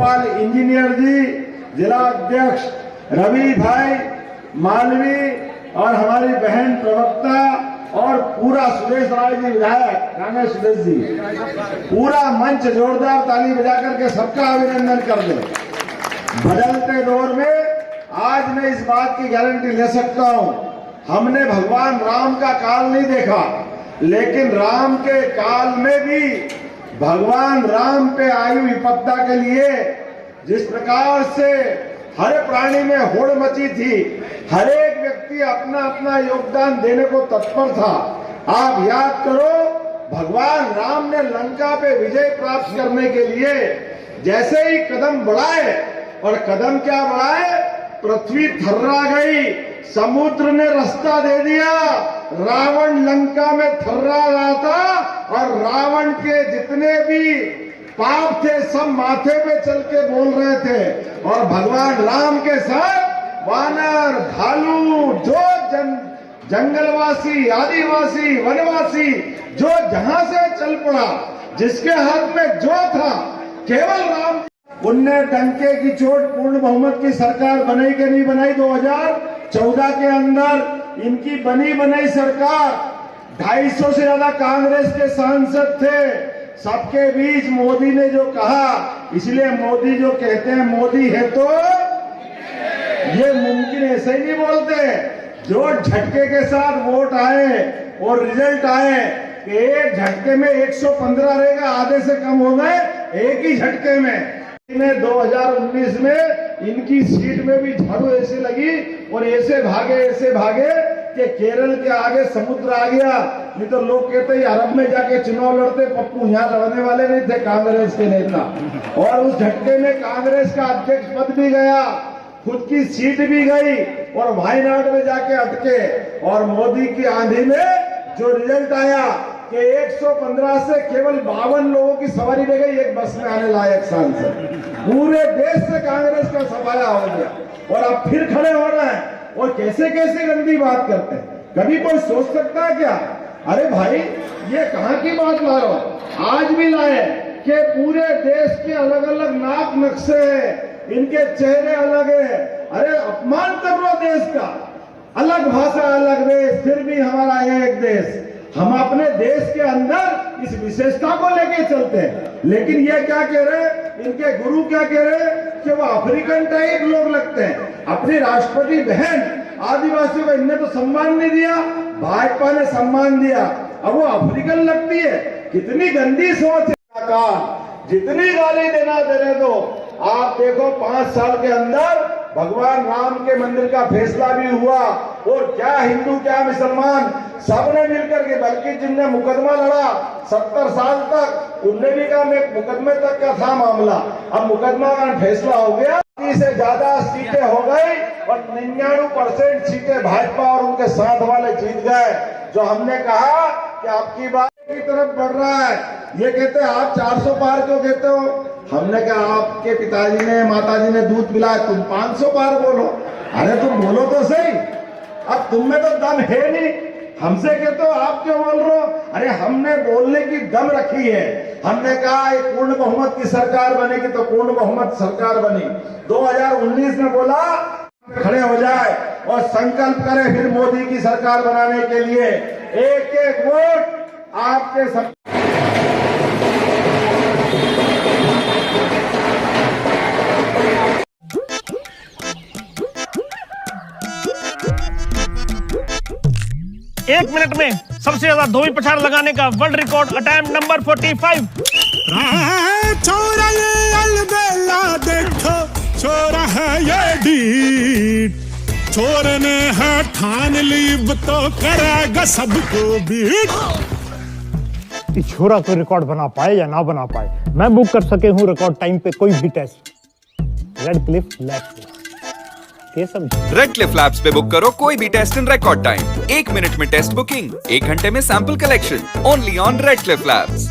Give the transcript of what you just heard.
Bhopal engineer जी, जिला अध्यक्ष रवि भाई मालवी और हमारी बहन प्रवक्ता और पूरा सुरेश राय जी विधायक कांग्रेस सुरेश जी, पूरा मंच जोरदार ताली बजा करके सबका अभिनंदन कर दे। बदलते दौर में आज मैं इस बात की गारंटी ले सकता हूं, हमने भगवान राम का काल नहीं देखा, लेकिन राम के काल में भी भगवान राम पे आयु विपदा के लिए जिस प्रकार से हर प्राणी में होड़ मची थी, हर एक व्यक्ति अपना अपना योगदान देने को तत्पर था। आप याद करो, भगवान राम ने लंका पे विजय प्राप्त करने के लिए जैसे ही कदम बढ़ाए, और कदम क्या बढ़ाए, पृथ्वी थर्रा गई, समुद्र ने रास्ता दे दिया, रावण लंका में थर्रा रहा था और रावण के जितने भी पाप थे सब माथे पे चल के बोल रहे थे, और भगवान राम के साथ वानर, भालू, जो जंगलवासी, आदिवासी, वनवासी जो जहां से चल पड़ा, जिसके हाथ में जो था केवल राम, उनने डंके की चोट पूर्ण बहुमत की सरकार बनाई कि नहीं बनाई? 2014 के अंदर इनकी बनी बनाई सरकार, 250 से ज्यादा कांग्रेस के सांसद थे, सबके बीच मोदी ने जो कहा, इसलिए मोदी जो कहते हैं मोदी है तो ये मुमकिन ऐसे ही नहीं बोलते, जो झटके के साथ वोट आए और रिजल्ट आए कि एक झटके में 115 रहेगा, आधे से कम हो गए एक ही झटके में। 2019 में इनकी सीट में भी झाड़ू ऐसे लगी और ऐसे भागे कि केरल के आगे समुद्र आ गया। नहीं तो लोग कहते हैं अरब में जाके चुनाव लड़ते, पप्पू यहाँ लड़ने वाले नहीं थे कांग्रेस के नेता। और उस झटके में कांग्रेस का अध्यक्ष पद भी गया, खुद की सीट भी गई और वायनाड में जाके अटके। और मोदी की आंधी में जो रिजल्ट आया कि 115 से केवल 52 लोगों की सवारी रह गई एक बस में आने लायक सांसद, पूरे देश से कांग्रेस का सफाया हो गया। और अब फिर खड़े हो रहे हैं और कैसे कैसे गंदी बात करते हैं। कभी कोई सोच सकता है क्या? अरे भाई, ये कहां की बात ला रहे हो? आज भी लाए कि पूरे देश के अलग अलग नाक नक्शे हैं, इनके चेहरे अलग है। अरे अपमान कर लो देश का, अलग भाषा अलग देश, फिर भी हमारा एक देश। हम अपने देश के अंदर इस विशेषता को लेके चलते हैं, लेकिन ये क्या कह रहे हैं, इनके गुरु क्या कह रहे हैं कि वो अफ्रीकन टाइप लोग लगते हैं। अपनी राष्ट्रपति बहन आदिवासियों को इनने तो सम्मान नहीं दिया, भाजपा ने सम्मान दिया, अब वो अफ्रीकन लगती है। कितनी गंदी सोच है। जितनी गाली देना देने दो। आप देखो 5 साल के अंदर भगवान राम के मंदिर का फैसला भी हुआ, और क्या हिंदू क्या मुसलमान सबने मिलकर के, बल्कि जिनने मुकदमा लड़ा 70 साल तक, उनने भी कहा मैं मुकदमे तक का था मामला, अब मुकदमा का फैसला हो गया, से ज्यादा सीटें हो गई और 99% सीटें भाजपा और उनके साथ वाले जीत गए। जो हमने कहा कि आपकी बात की तरफ बढ़ रहा है, ये कहते हैं आप 400 पार क्यों कहते हो? हमने कहा आपके पिताजी ने माताजी ने दूध पिलाया, तुम 500 पार बोलो। अरे तुम बोलो तो सही, अब तुम में तो दम है नहीं, हमसे कहते हो आप क्यों बोल रहे हो? अरे हमने बोलने की दम रखी है। हमने कहा एक पूर्ण बहुमत की सरकार बनेगी तो पूर्ण बहुमत सरकार बनी। 2019 में बोला खड़े हो जाए और संकल्प करें फिर मोदी की सरकार बनाने के लिए। एक एक वोट आपके सब। एक मिनट में सबसे ज्यादा धोबी पछाड़ लगाने का वर्ल्ड रिकॉर्ड अटेम्प्ट नंबर 45। छोरा ये अलबेला देखो, छोरा है ये डीट, छोर ने है ठान ली तो करेगा सबको बीट। छोरा कोई रिकॉर्ड बना पाए या ना बना पाए, मैं बुक कर सके हूँ रिकॉर्ड टाइम पे कोई भी test. Red Cliff Labs, Red Cliff Labs पे बुक करो कोई भी test in record time. 1 minute में टेस्ट बुकिंग, 1 घंटे में sample collection, only on Red Cliff labs.